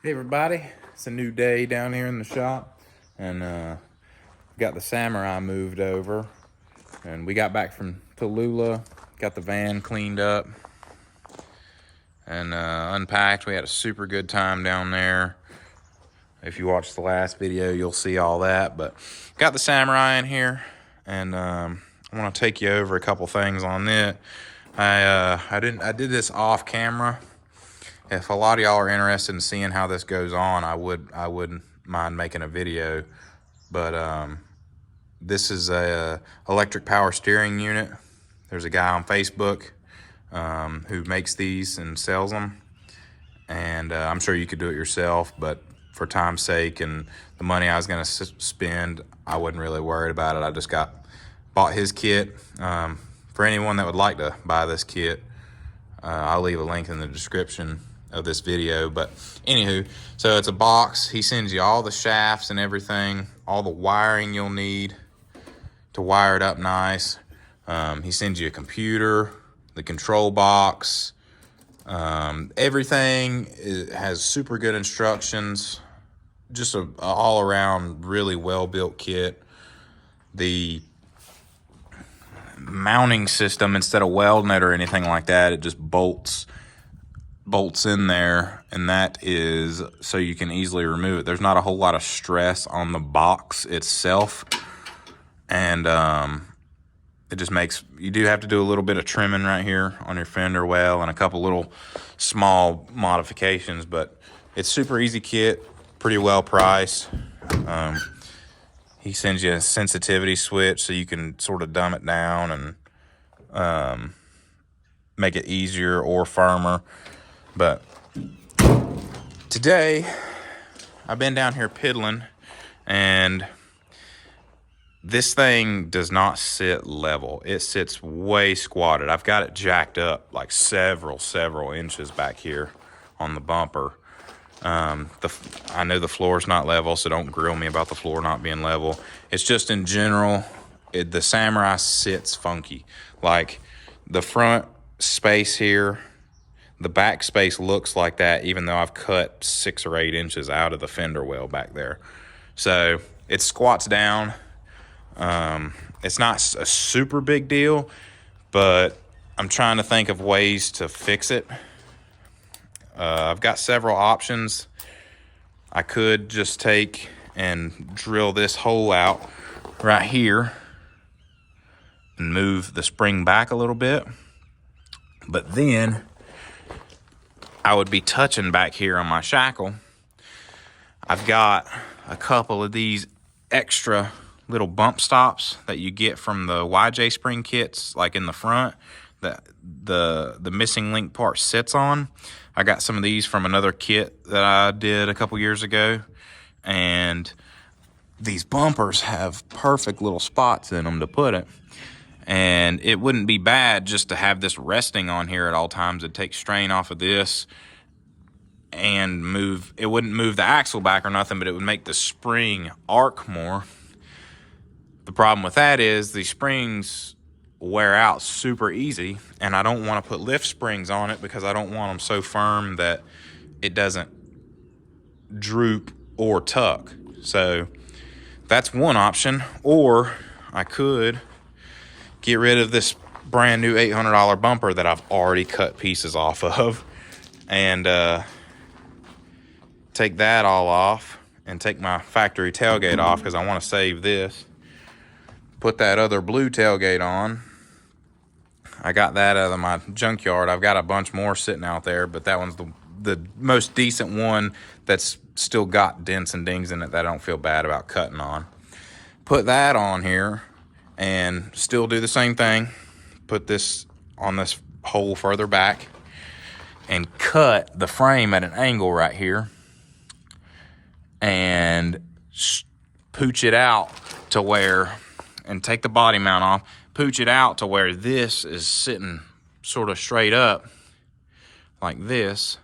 Hey everybody, it's a new day down here in the shop, and got the Samurai moved over, and we got back from Tallulah, got the van cleaned up and unpacked. We had a super good time down there. If you watched the last video, you'll see all that, but got the Samurai in here, and I want to take you over a couple things on it. I did this off camera. If a lot of y'all are interested in seeing how this goes on, I wouldn't mind making a video. But this is a electric power steering unit. There's a guy on Facebook who makes these and sells them, and I'm sure you could do it yourself, but for time's sake and the money I was gonna spend, I wasn't really worried about it. I just bought his kit. For anyone that would like to buy this kit, I'll leave a link in the description of this video. But anywho, so it's a box. He sends you all the shafts and everything, all the wiring you'll need to wire it up nice. He sends you a computer, the control box, everything has super good instructions. Just a all around really well built kit. The mounting system, instead of welding it or anything like that, it just bolts in there, and that is so you can easily remove it. There's not a whole lot of stress on the box itself, and it just makes, you do have to do a little bit of trimming right here on your fender well and a couple little small modifications, but it's super easy kit, pretty well priced. He sends you a sensitivity switch so you can sort of dumb it down and make it easier or firmer. But today I've been down here piddling, and this thing does not sit level. It sits way squatted. I've got it jacked up like several inches back here on the bumper. I know the floor's not level, so don't grill me about the floor not being level. It's just in general, the Samurai sits funky. Like the front space here, the back space looks like that, even though I've cut 6 or 8 inches out of the fender well back there. So it squats down. It's not a super big deal, but I'm trying to think of ways to fix it. I've got several options. I could just take and drill this hole out right here and move the spring back a little bit, but then I would be touching back here on my shackle. I've got a couple of these extra little bump stops that you get from the YJ spring kits, like in the front, that the missing link part sits on. I got some of these from another kit that I did a couple years ago, and these bumpers have perfect little spots in them to put it. And it wouldn't be bad just to have this resting on here at all times. It'd take strain off of this and it wouldn't move the axle back or nothing, but it would make the spring arc more. The problem with that is the springs wear out super easy, and I don't want to put lift springs on it because I don't want them so firm that it doesn't droop or tuck. So that's one option. Or I could get rid of this brand new $800 bumper that I've already cut pieces off of, and take that all off and take my factory tailgate off because I want to save this. Put that other blue tailgate on. I got that out of my junkyard. I've got a bunch more sitting out there, but that one's the most decent one that's still got dents and dings in it that I don't feel bad about cutting on. Put that on here and still do the same thing. Put this on this hole further back and cut the frame at an angle right here and pooch it out to where, and take the body mount off, pooch it out to where this is sitting sort of straight up like this,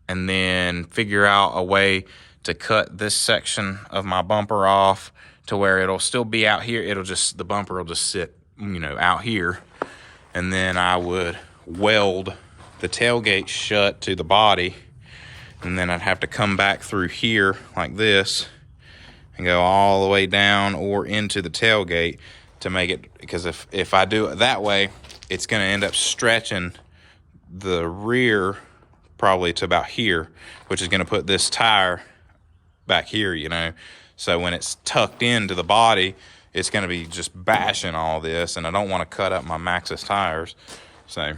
and then figure out a way to cut this section of my bumper off to where it'll still be out here. The bumper will just sit, out here, and then I would weld the tailgate shut to the body and then I'd have to come back through here like this and go all the way down or into the tailgate to make it, because if I do it that way, it's going to end up stretching the rear probably to about here, which is going to put this tire back here, you know. So when it's tucked into the body, it's going to be just bashing all this, and I don't want to cut up my Maxxis tires. So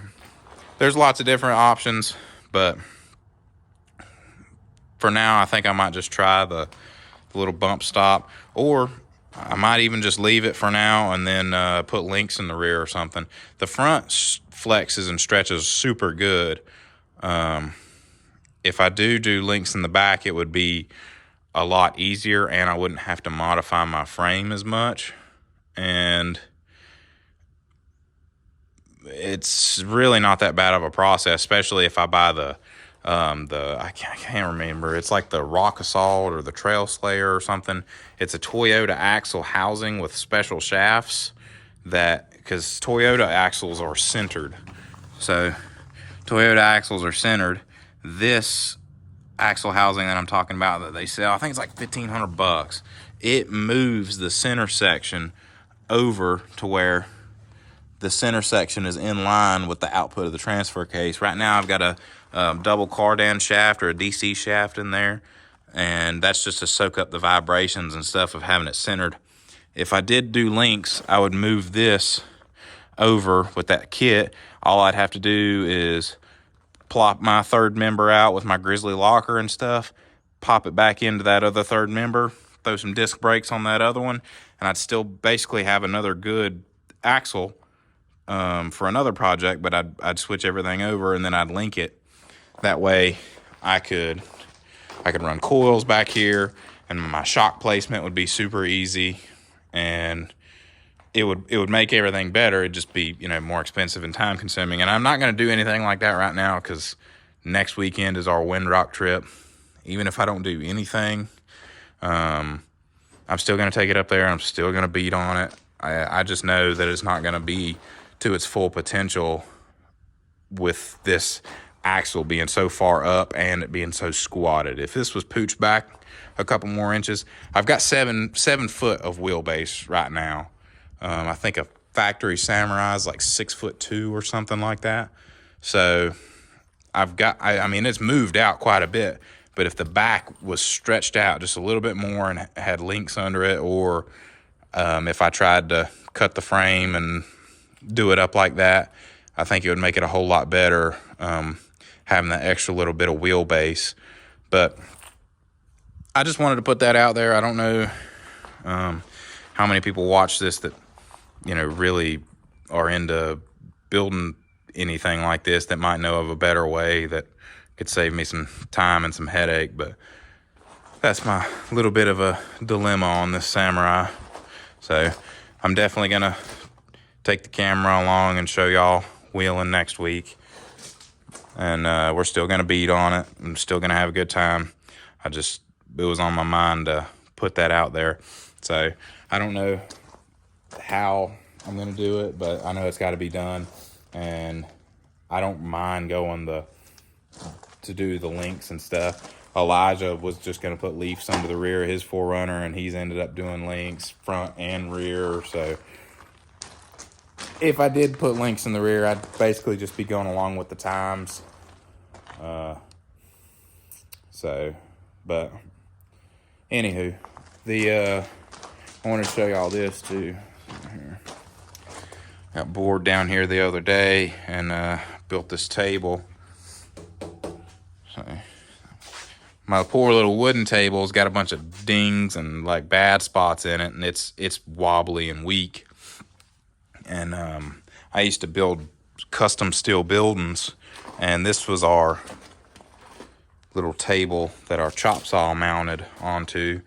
there's lots of different options, but for now, I think I might just try the little bump stop, or I might even just leave it for now and then put links in the rear or something. The front flexes and stretches super good. If I do links in the back, it would be a lot easier, and I wouldn't have to modify my frame as much. And it's really not that bad of a process, especially if I buy the I can't remember. It's like the Rock Assault or the Trail Slayer or something. It's a Toyota axle housing with special shafts because Toyota axles are centered. So Toyota axles are centered. This axle housing that I'm talking about that they sell, I think it's like $1,500. It moves the center section over to where the center section is in line with the output of the transfer case. Right now I've got a double cardan shaft or a DC shaft in there, and that's just to soak up the vibrations and stuff of having it centered. If I did do links, I would move this over with that kit. All I'd have to do is plop my third member out with my Grizzly locker and stuff, pop it back into that other third member, throw some disc brakes on that other one, and I'd still basically have another good axle for another project, but I'd switch everything over and then I'd link it. That way I could run coils back here, and my shock placement would be super easy, and it would make everything better. It'd just be, you know, more expensive and time consuming. And I'm not going to do anything like that right now because next weekend is our Windrock trip. Even if I don't do anything, I'm still going to take it up there. I'm still going to beat on it. I just know that it's not going to be to its full potential with this axle being so far up and it being so squatted. If this was pooched back a couple more inches, I've got 7 foot of wheelbase right now. I think a factory Samurai is like 6'2" or something like that. So I've got, I mean, it's moved out quite a bit, but if the back was stretched out just a little bit more and had links under it, or if I tried to cut the frame and do it up like that, I think it would make it a whole lot better, having that extra little bit of wheelbase. But I just wanted to put that out there. I don't know how many people watch this that, you know, really are into building anything like this, that might know of a better way that could save me some time and some headache. But that's my little bit of a dilemma on this Samurai. So I'm definitely going to take the camera along and show y'all wheeling next week. And we're still going to beat on it. I'm still going to have a good time. It was on my mind to put that out there. So I don't know how I'm going to do it, but I know it's got to be done. And I don't mind going to do the links and stuff. Elijah was just going to put leafs under the rear of his 4Runner, and he's ended up doing links front and rear. So if I did put links in the rear, I'd basically just be going along with the times. But anywho, I wanted to show y'all this too. Got bored down here the other day and built this table. So my poor little wooden table's got a bunch of dings and like bad spots in it, and it's wobbly and weak. And I used to build custom steel buildings, and this was our little table that our chop saw mounted onto.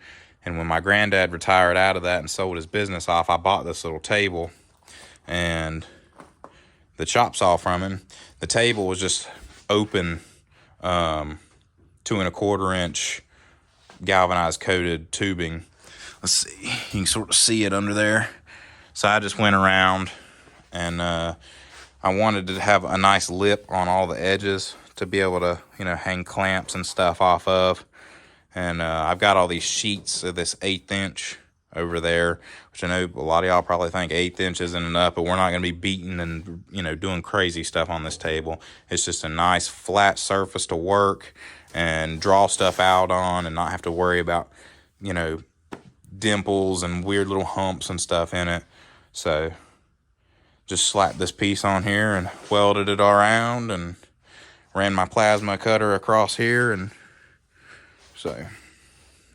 And when my granddad retired out of that and sold his business off, I bought this little table and the chop saw from him. The table was just open 2 1/4 inch galvanized coated tubing. Let's see, you can sort of see it under there. So I just went around and I wanted to have a nice lip on all the edges to be able to, you know, hang clamps and stuff off of. And I've got all these sheets of this 1/8 inch over there, which I know a lot of y'all probably think 1/8 inch isn't enough, but we're not going to be beating and, you know, doing crazy stuff on this table. It's just a nice flat surface to work and draw stuff out on and not have to worry about, you know, dimples and weird little humps and stuff in it. So just slapped this piece on here and welded it around and ran my plasma cutter across here, and so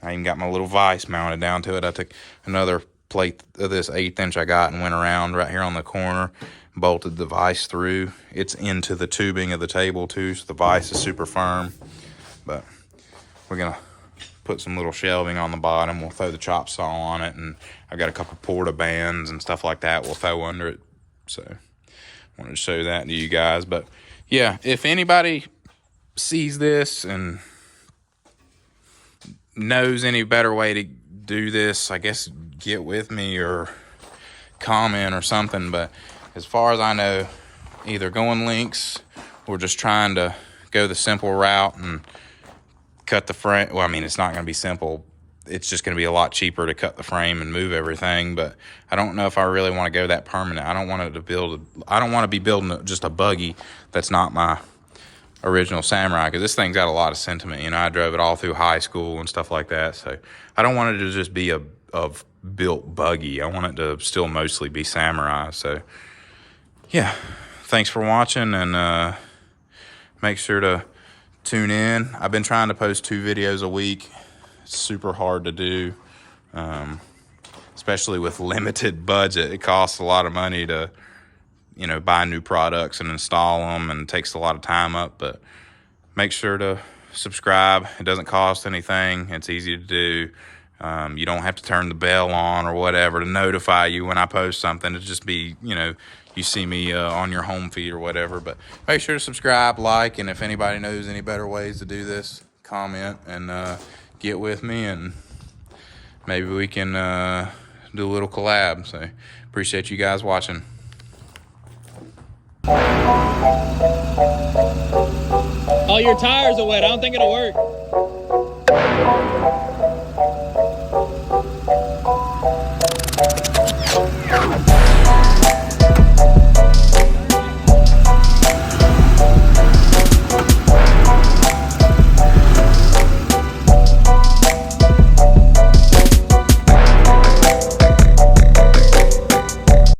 I even got my little vise mounted down to it. I took another plate of this 1/8 inch I got and went around right here on the corner, bolted the vise through. It's into the tubing of the table too, so the vise is super firm. But we're gonna put some little shelving on the bottom. We'll throw the chop saw on it, and I've got a couple porta bands and stuff like that we'll throw under it. So I wanted to show that to you guys. But yeah, if anybody sees this and knows any better way to do this, I guess get with me or comment or something. But as far as I know, either going links or just trying to go the simple route and cut the frame. Well, I mean, it's not going to be simple. It's just going to be a lot cheaper to cut the frame and move everything. But I don't know if I really want to go that permanent. I don't want to be building just a buggy that's not my original Samurai, because this thing's got a lot of sentiment. You know, I drove it all through high school and stuff like that. So I don't want it to just be a built buggy. I want it to still mostly be Samurai. So yeah, thanks for watching, and make sure to tune in. I've been trying to post 2 videos a week. It's super hard to do, especially with limited budget. It costs a lot of money to, you know, buy new products and install them, and it takes a lot of time up. But make sure to subscribe. It doesn't cost anything. It's easy to do. You don't have to turn the bell on or whatever to notify you when I post something. It'll just be, you know, you see me on your home feed or whatever. But make sure to subscribe, like, and if anybody knows any better ways to do this, comment and get with me, and maybe we can do a little collab. So appreciate you guys watching. Oh, your tires are wet. I don't think it'll work.